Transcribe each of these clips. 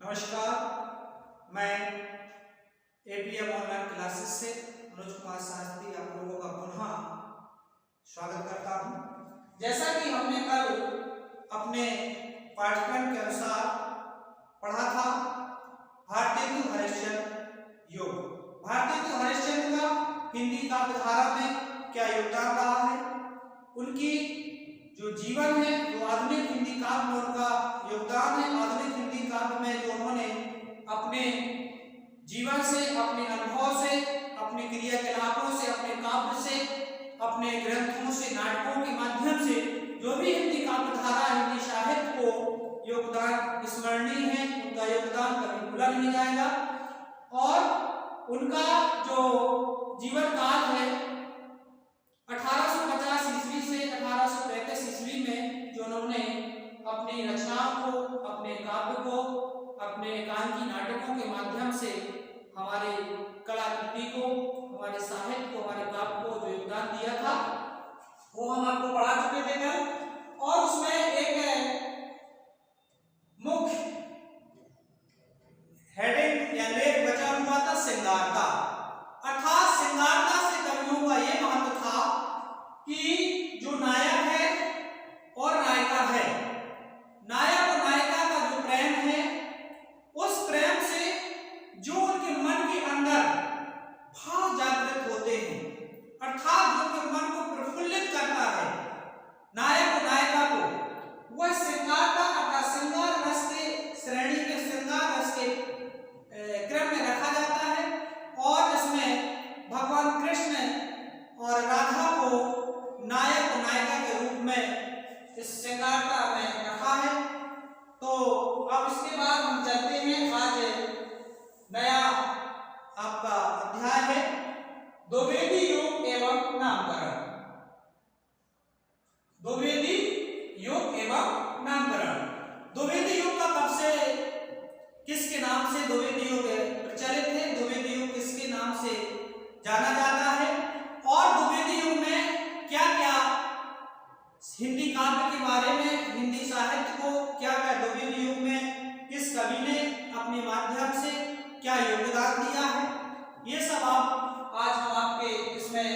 नमस्कार, मैं APM online classes से मनोज कुमार शास्त्री आप लोगों का पुनः स्वागत करता हूं। जैसा कि हमने कल अपने पाठ्यक्रम के अनुसार पढ़ा था भारतेंदु हरिश्चंद्र योग। भारतेंदु हरिश्चंद्र का हिंदी काव्यधारा में क्या योगदान रहा है, उनकी जो जीवन है, जो आधुनिक हिंदी काव्य में उनका योगदान है। आधुनिक हिंदी काव्य में जो उन्होंने अपने जीवन से, अपने अनुभव से, अपने क्रियाकलापों से, अपने काव्य से, अपने ग्रंथों से, नाटकों के माध्यम से जो भी हिंदी काव्य धारा, हिंदी साहित्य को योगदान स्मरणीय है, उनका योगदान कभी भूला नहीं जाएगा। और उनका जो जीवन काल है 1850 ईस्वी से 1835 ईस्वी में जो उन्होंने अपनी रचनाओं को, अपने काव्य को, अपने एकांकी नाटकों के माध्यम से हमारे कलाकृति को, हमारे साहित्य को, हमारे काव्य को जो योगदान दिया था वो हम आपको पढ़ा चुके थे कल। और उसमें एक मुख्य हेडिंग या लेख बचा हुआ था श्रृंगारता। अर्थात श्रृंगारता से कवियों का ये महत्व था कि जो नायक है और नायिका है, नायक और नायिका का जो प्रेम है, उस प्रेम से जो उनके मन के अंदर भाव जागृत होते हैं, अर्थात जो उनके मन को प्रफुल्लित करता है नायक और नायिका को, वह श्रृंगारता अर्थात श्रृंगार रस के श्रेणी में, श्रृंगार रस के क्रम में रखा जाता है। और इसमें भगवान कृष्ण और राधा को नायक और नायिका के रूप में इस श्रृंगारता में रखा है। तो अब इसके बाद हम चलते हैं, आज नया आपका अध्याय है द्विवेदी योग एवं नामकरण। द्विवेदी योग एवं नामकरण। द्विवेदी योग का कब से, किसके नाम से द्विवेदी योग प्रचलित है, द्विवेदी योग किसके नाम से जाना जाता है, और द्विवेदी योग में क्या क्या हिंदी काव्य के बारे में, हिंदी साहित्य को क्या क्या द्विवेदी योग में किस कवि ने अपने माध्यम से क्या योगदान दिया है, ये सब आज हम आपके इसमें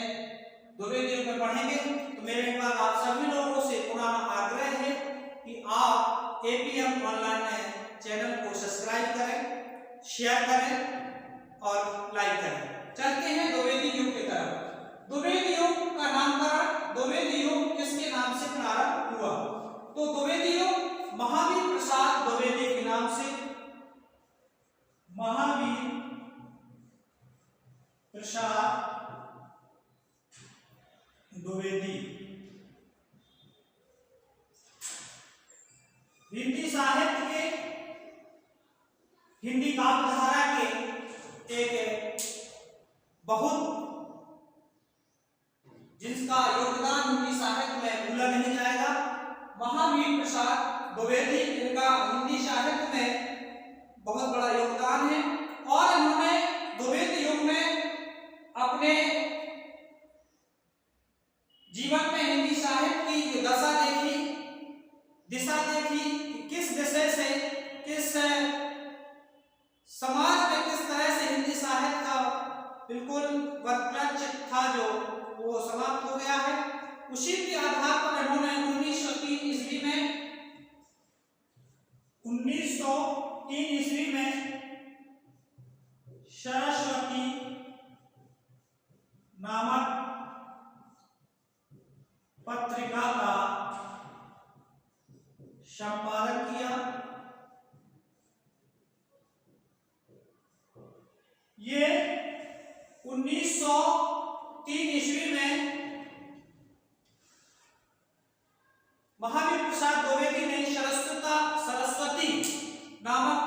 द्विवेदी योग में पढ़ेंगे। तो मेरे पास आप सभी लोगों से पुनः आग्रह है कि आप एपीएम ऑनलाइन चैनल को सब्सक्राइब करें, शेयर करें और लाइक करें। चलते हैं द्विवेदी युग की तरफ। द्विवेदी युग का नामकरण, द्विवेदी युग किसके नाम से प्रारंभ हुआ? तो द्विवेदी युग महावीर प्रसाद द्विवेदी के नाम से, महावीर प्रसाद द्विवेदी हिंदी साहित्य के, हिंदी काव्य धारा के एक बहुत जिसका योगदान हिंदी साहित्य में भूला नहीं जाएगा, महावीर प्रसाद द्विवेदी, इनका हिंदी साहित्य में बहुत बड़ा योगदान है। और इन्होंने द्विवेदी युग में अपने जीवन में हिंदी साहित्य की जो दशा देखी, दिशा देखी कि किस दिशा से, किस समाज में किस तरह से हिंदी साहित्य का बिल्कुल वर्तमान था जो वो समाप्त हो गया है। उसी के आधार पर इन्होंने 1903 ईस्वी में सरस्वती नामक पत्रिका का संपादन किया। ये 1903 ईस्वी में महावीर प्रसाद द्विवेदी ने सरस्वती नामक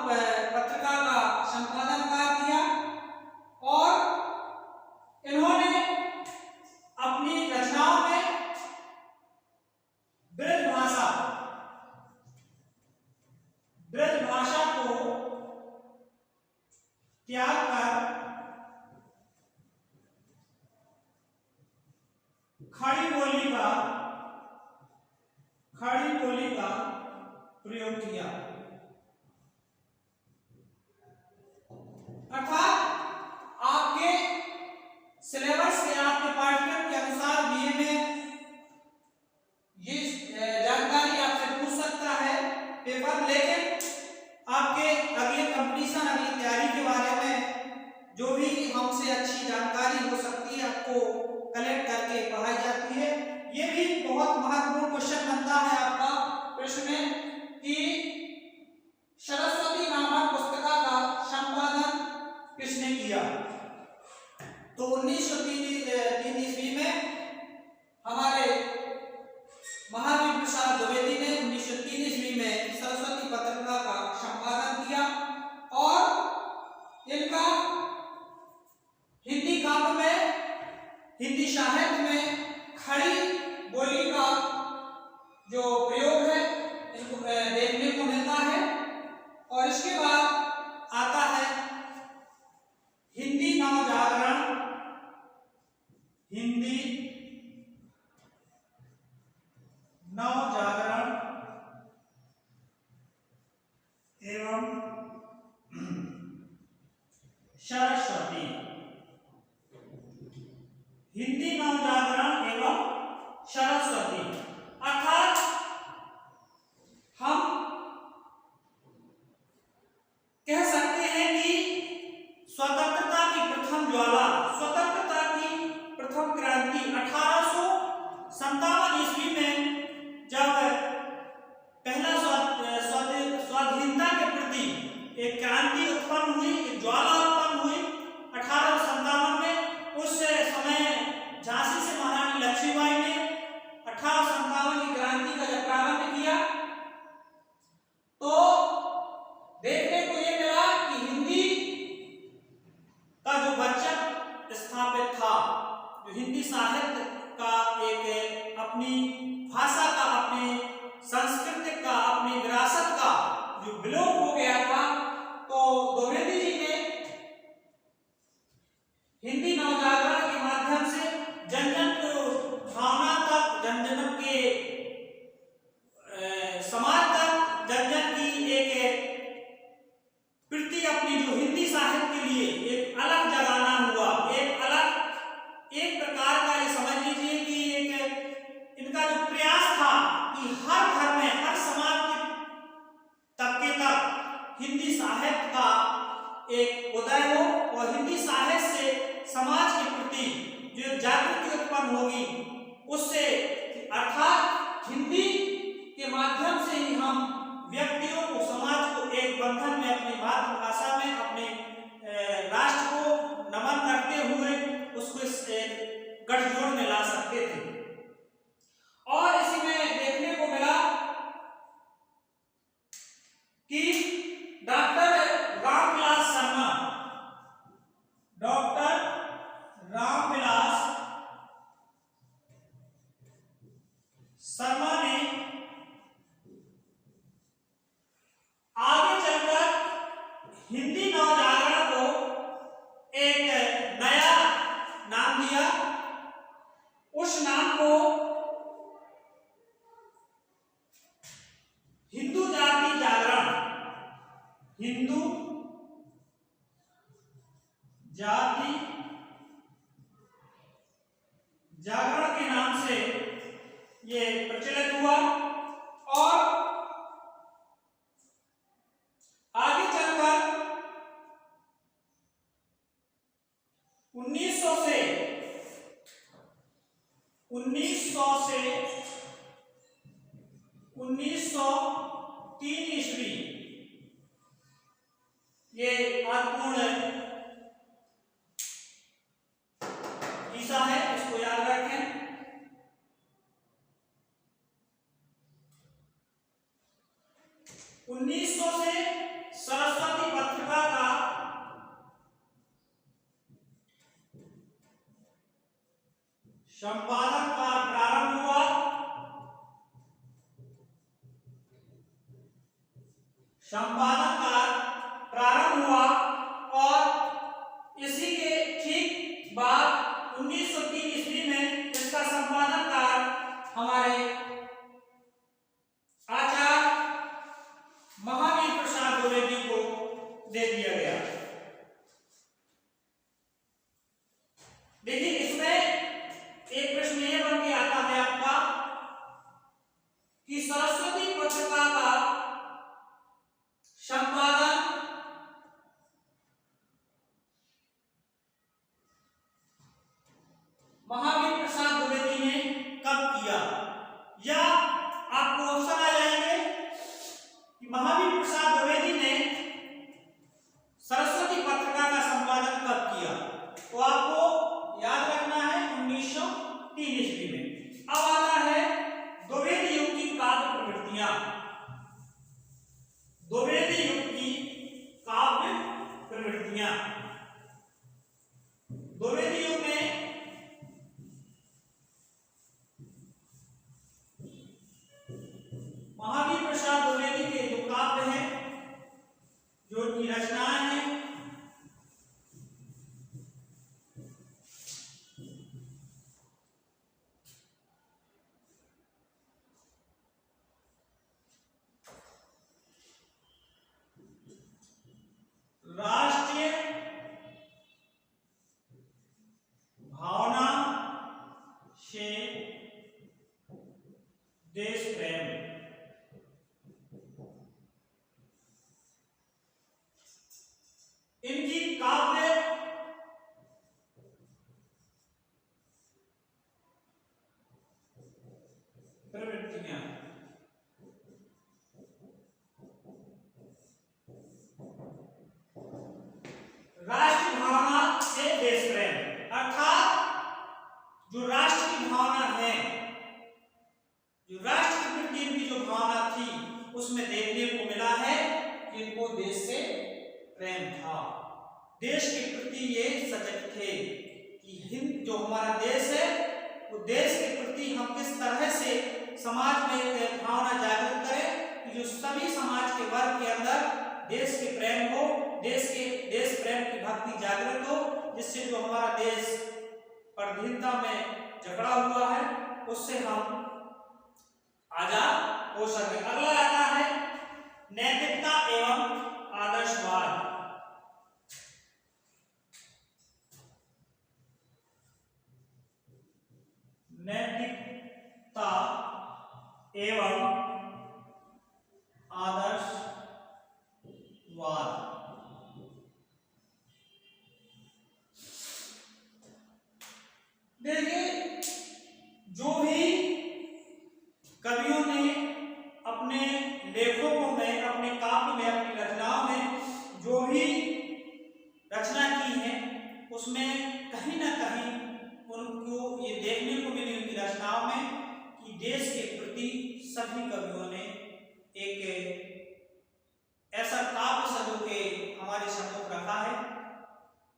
पत्रिका का संपादन कार्य किया। और इन्होंने अपनी रचनाओं में ब्रज भाषा को त्याग कर खड़ी बोली का प्रयोग किया। पेपर लेके आपके अगले कंपटीशन, अगली तैयारी के बारे में जो भी हमसे अच्छी जानकारी हो सकती है आपको कलेक्ट करके पढ़ाई जाती है। ये भी बहुत महत्वपूर्ण क्वेश्चन बनता है आपका प्रश्न में कि सरस्वती नामक पुस्तिका का संपादन किसने किया। तो 1903 ईस्वी में हमारे महावीर प्रसाद द्विवेदी ने 1903 ईस्वी में सरस्वती पत्रिका का संपादन किया और इनका हिंदी काव्य में, हिंदी साहित्य में खड़ी बोली का जो प्रयोग है इसको देखने को मिलता है। और इसके बाद आता है हिंदी नवजागरण, हिंदी नवजागरण एवं सरस्वती, हिंदी नवजागरण एवं सरस्वती। अर्थात हम कह सकते हैं कि स्वतंत्रता की प्रथम ज्वाला, स्वतंत्रता की प्रथम क्रांति 1857 ईस्वी में जब पहला स्वाधीनता के प्रति एक क्रांति उत्पन्न हुई, एक ज्वाला उत्पन्न हुई 1857 में। उस समय झांसी से महारानी लक्ष्मीबाई ने 1857 की क्रांति का जब प्रारंभ किया तो देखने को ये मिला कि हिंदी का जो वचन स्थापित था, जो हिंदी साहित्य का एक अपनी भाषा का, अपने संस्कृति का, अपनी विरासत का जो विलोप हो गया था, तो द्विवेदी जी ने हिंदी नवजागरण के माध्यम से जन जन को भावना तक, जन जन के समाज तक, जन जन की एक प्रति अपनी जो हिंदी साहित्य के लिए एक अलग जगाना हुआ, एक अलग एक प्रकार का ये समझ लीजिए कि एक इनका जो प्रयास था कि हर घर में, हर समाज के तबके तक हिंदी साहित्य का एक उदय हो और हिंदी साहित्य से समाज के प्रति जो जागृति उत्पन्न होगी उससे, अर्थात हिंदी के माध्यम से ही हम व्यक्तियों को, समाज को एक बंधन में, अपनी मातृभाषा में, अपने राष्ट्र को नमन करते हुए उसको गठजोड़ में ला सकते थे। और इसी में देखने को मिला कि डॉक्टर रामविलास शर्मा, डॉक्टर रामविलास शर्मा ने आगे चलकर हिंदी नवजागरण को एक नया नाम दिया। उस नाम को हिंदू जाति जागरण, हिंदू जाति जागरण के नाम से ये प्रचलित हुआ। और आगे चलकर 1900 से 1903 ईस्वी ये महत्वपूर्ण ईसा है, इसको याद रखें। 1900 से सरस्वती पत्रिका का संपादन का प्रारंभ हुआ। संपादन का प्रारंभ हुआ और इसी के ठीक बाद 1903 ईस्वी में इसका संपादन कार्य हमारे आचार्य महावीर प्रसाद द्विवेदी को दे दिया गया। देखिए इसमें एक प्रश्न यह बन के आता है आपका कि सरस्वती पत्रिका का आपको ऑप्शन आ जाएंगे कि महावीर प्रसाद द्विवेदी ने सरस्वती पत्रिका का संपादन कब किया, तो आपको याद रखना है 1903 ईस्वी में। अब आता है द्विवेदी युग की काव्य प्रवृत्तियां। द्विवेदी युग की काव्य प्रवृत्तियां। द्विवेदी युग में महावीर प्रसाद द्विवेदी के जो काव्य हैं, जो उनकी रचनाएं हैं, राष्ट्रीय भावना से देश प्रेम, इनकी काव्य प्रवृत्तियां। राष्ट्रीय भावना से देश प्रेम अर्थात जो राष्ट्र की भावना है, जो राष्ट्र की प्रति इनकी जो भावना थी, उसमें देखने को मिला है कि इनको देश से प्रेम था। देश के प्रति ये सजग थे कि हिंद जो हमारा देश है, वो देश के प्रति हम किस तरह से समाज में एक भावना जागृत करें कि जो सभी समाज के वर्ग के अंदर देश के प्रेम हो, देश प्रेम की भक्ति जागृत हो, जिससे जो हमारा देश परधीनता में जकड़ा हुआ है, उससे हम आजाद हो सके। अगला आता है नैतिकता एवं आदर्शवाद। नैतिकता एवं आदर्शवाद। देखिए, जो भी कवियों ने अपने लेखकों में, अपने काव्य में, अपनी रचनाओं में जो भी रचना की है, उसमें कहीं ना कहीं उनको ये देखने को मिली उनकी रचनाओं में कि देश के प्रति सभी कवियों ने एक ऐसा काव्य सजो के हमारे सम्मुख रखा है।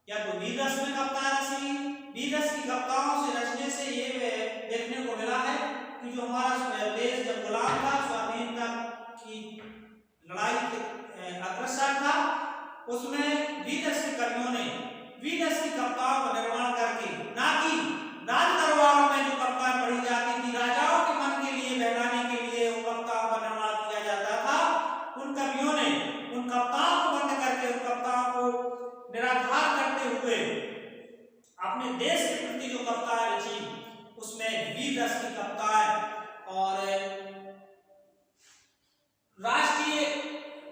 या तो वीर रस में कविता रची, वीर रस की कविताओं से रचने से ये देखने को मिला है कि जो हमारा देश जब गुलाम था, स्वाधीनता की लड़ाई के अग्रसर था, उसमें वीर रस की कवियों ने वीर रस की कविताओं का निर्माण करके, ना कि राज दरबारों में जो कविताएं पढ़ी जाती थी, राजाओं के मन के लिए बहलाने के लिए उन कविताओं का निर्माण किया जाता था, उन कवियों ने उन कविताओं को बंद करके, उन कविताओं को निराधार करते हुए अपने देश के प्रति जो कविताएं रची, उसमें वीर रस की कविताएं और राष्ट्रीय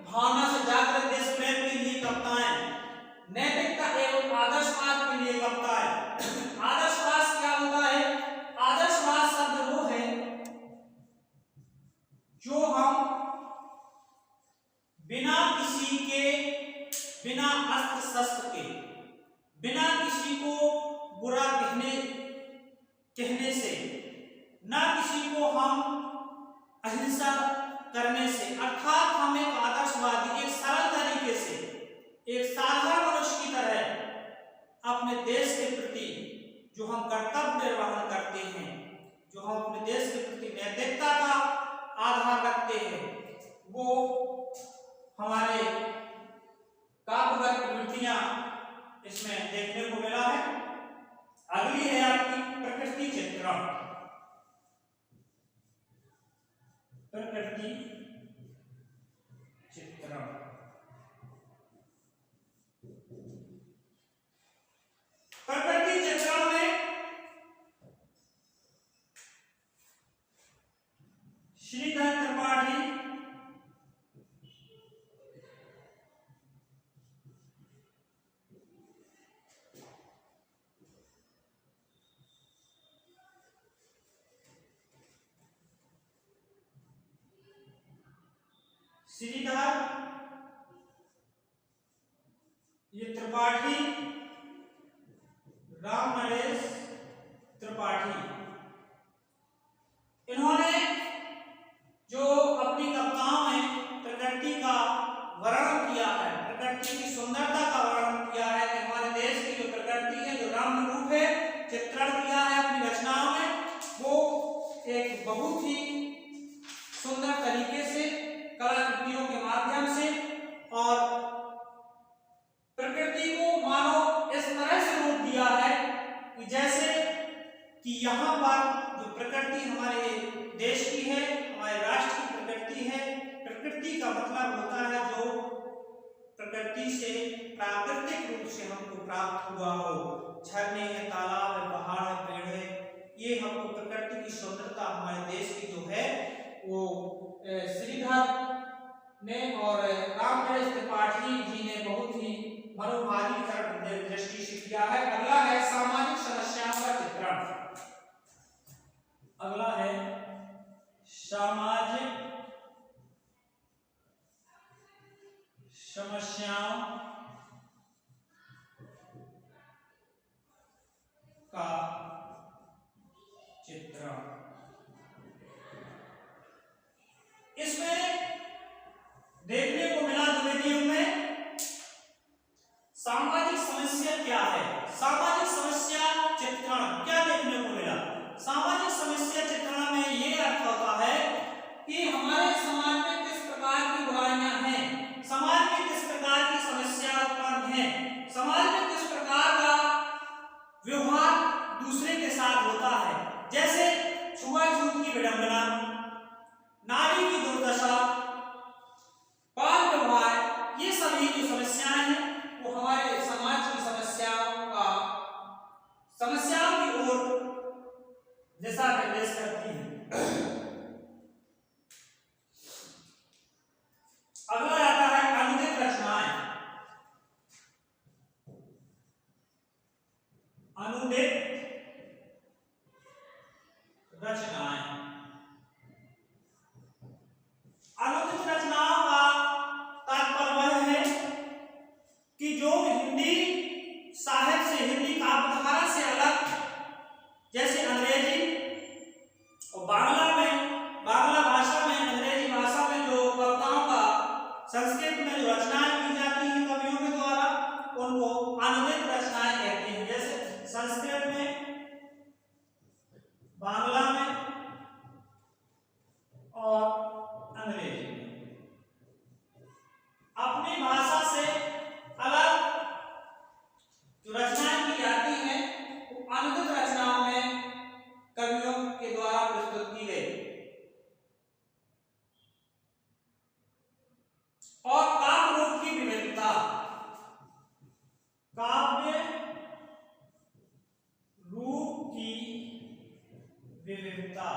भावना से जागृत देश प्रेम के लिए कविताएं, नैतिकता एवं आदर्शवाद के लिए कविताएं। आदर्शवाद क्या होता है? आदर्शवाद शब्द वो है जो हम बिना किसी के, बिना अस्त्र शस्त्र के, बिना किसी को बुरा कहने से, ना किसी को हम अहिंसा करने से, अर्थात हम एक आदर्शवादी, एक सरल तरीके से, एक साधारण मनुष्य की तरह अपने देश के प्रति जो हम कर्तव्य निर्वहन करते हैं, जो हम अपने देश के प्रति नैतिकता का आधार रखते हैं, वो हमारे काव्यगत प्रवृत्तियां इसमें देखने को मिला है। अगली है आपकी प्रकृति चित्रण। प्रकृति चित्रण प्रकृति चित्रण में श्रीधर त्रिपाठी श्रीधर, ये त्रिपाठी, राम नरेश त्रिपाठी, इन्होंने जो अपनी कविताओं में प्रकृति का वर्णन किया है, प्रकृति की सुंदरता का वर्णन किया है कि हमारे देश की जो प्रकृति है, जो रम्य रूप है, चित्रण किया है अपनी रचनाओं में, वो एक बहुत ही सुंदर तरीके से कलाकृतियों के माध्यम से, और प्रकृति को मानो इस तरह से रूप दिया है कि जैसे कि यहाँ पर जो प्रकृति हमारे देश की है, हमारे राष्ट्र की प्रकृति है, प्रकृति का मतलब होता है जो प्रकृति से प्राकृतिक रूप से हमको प्राप्त हुआ हो, झरने हैं, तालाब है, पहाड़ है, पेड़ है, ये हमको प्रकृति की सुंदरता हमारे देश की जो है वो श्रीधर ने और राम नरेश त्रिपाठी जी ने बहुत ही मनोहारी दृष्टि से किया है। अगला है सामाजिक समस्याओं का चित्रण। अगला है सामाजिक समस्याओं का चित्रण। इसमें देखने को मिला द्विवेदी युग में सामाजिक समस्या क्या है, सामाजिक समस्या चित्रण क्या देखने को मिला। सामाजिक समस्या चित्रण में ये अर्थ होता है कि हमारे समाज में किस प्रकार की बुराइयां हैं, समाज में किस प्रकार की समस्या उत्पन्न है, समाज में किस प्रकार का व्यवहार दूसरे के साथ होता है, जैसे छुआछूत की विडंबना, नारी की दुर्दशा, बाल व्यवहार, ये सभी जो समस्याएं हैं वो हमारे समाज की समस्याओं की ओर दिशा निर्देश करती है। अगला आता है अनुदित रचनाएं। अनुदित रचनाएं, अनुदित रचनाओं का तात्पर्य है कि जो हिंदी साहित्य से, हिंदी काव्यधारा से अलग, जैसे अंग्रेजी और बांग्ला भाषा में, अंग्रेजी भाषा में जो कविताओं का संस्कृत में जो रचनाएं की जाती हैं कवियों के द्वारा, उनको अनुदित रचनाएं कहते हैं। जैसे संस्कृत में, बांग्ला में और अंग्रेजी में अपनी भाषा से अलग जो रचनाएं की जाती हैं वो अनुदित रचनाओं में कवियों के द्वारा प्रस्तुत की गई। और काव्य रूप की विविधता, काव्य रूप की विविधता,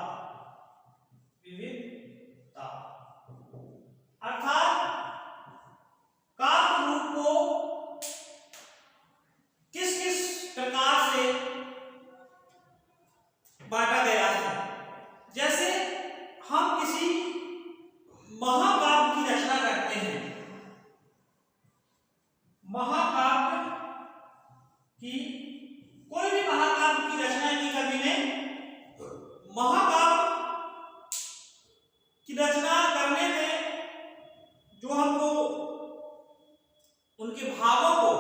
अर्थात काव्य रूप को किस किस प्रकार से बांटा गया है। जैसे हम किसी महाकाव्य की रचना करते हैं, महाकाव्य की, कोई भी महाकाव्य की रचना की कवि ने, महाकाव्य की रचना करने में जो हमको उनके भावों को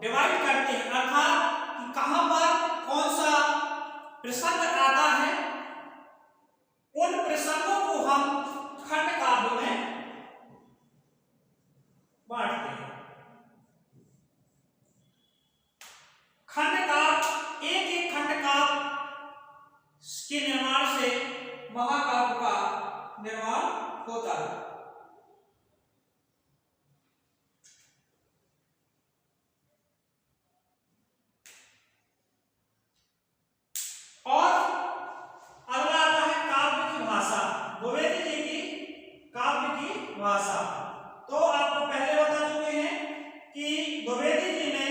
डिवाइड करते हैं, अर्थात कि कहां पर कौन सा प्रसंग आता है, उन प्रसंगों को हम खंड काव्य में बांटते हैं। खंड काव्य, एक एक खंड काव्य के निर्माण से महाकाव्य का निर्माण होता है। और अगला आता है काव्य की भाषा, द्विवेदी जी की काव्य की भाषा। तो आपको पहले बता चुके हैं कि द्विवेदी जी ने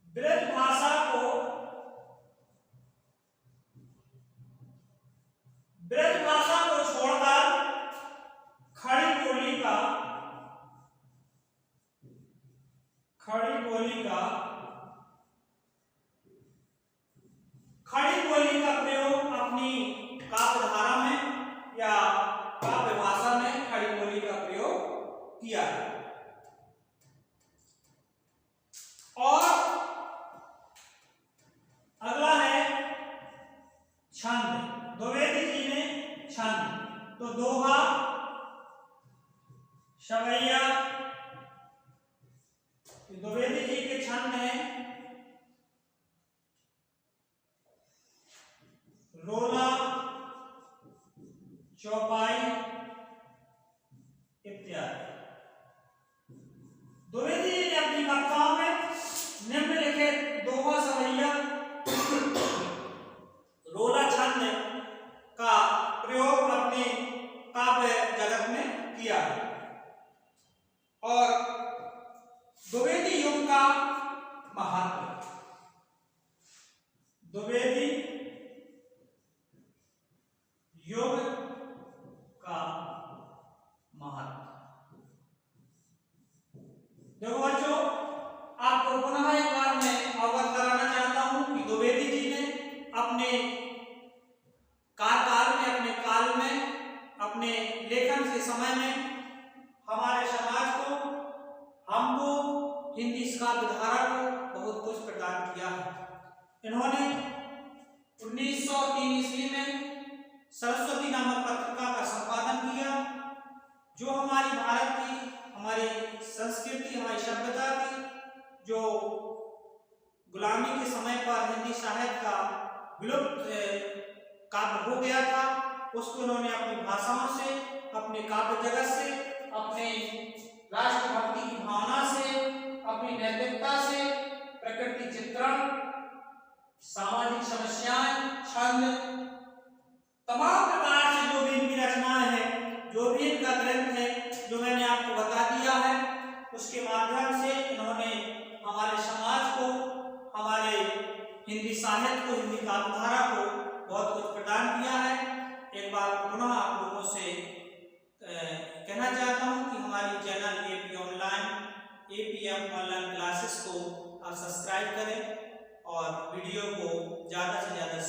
ब्रज भाषा को खड़ी बोली का प्रयोग अपनी काव्य धारा में या काव्य भाषा में खड़ी बोली का प्रयोग किया है। और अगला है छंद। द्विवेदी जी ने छंद, तो दोहा, सवैया, द्विवेदी जी के छंद हैं रोला, चौपाई इत्यादि। द्विवेदी जी ने अपनी कविताओं में निम्नलिखित दोहा, सवैया, रोला, छंद का प्रयोग अपने काव्य जगत में किया है। और द्विवेदी युग का महत्व, द्विवेदी युग का महत्व। देखो बच्चों, आपको पुनः एक बार मैं अवगत कराना चाहता हूं कि द्विवेदी जी ने अपने कार्यकाल में, अपने काल में, अपने लेखन के समय में हमारे समाज को, हमको, हिंदी काव्य धारा को बहुत कुछ प्रदान किया है। इन्होंने 1903 ईस्वी में सरस्वती नामक पत्रिका का संपादन किया, जो हमारी भारत की, हमारी संस्कृति, हमारी सभ्यता की, जो गुलामी के समय पर हिंदी साहित्य का विलुप्त काव्य हो गया था, उसको उन्होंने अपनी भाषाओं से, अपने काव्य जगत से, अपने राष्ट्रभक्ति की भावना से, अपनी नैतिकता से, प्रकृति चित्रण, सामाजिक समस्याएं, छंद, तमाम प्रकार से जो भी इनकी रचनाएं हैं, जो भी इनका ग्रंथ है, जो मैंने आपको बता दिया है, उसके माध्यम से इन्होंने हमारे समाज को, हमारे हिंदी साहित्य को, हिंदी काव्यधारा को बहुत कुछ प्रदान किया है। एक बार पुनः आप लोगों से कहना चाहता हूं कि हमारी चैनल एपीएम ऑनलाइन क्लासेस को आप सब्सक्राइब करें और वीडियो को ज़्यादा से ज़्यादा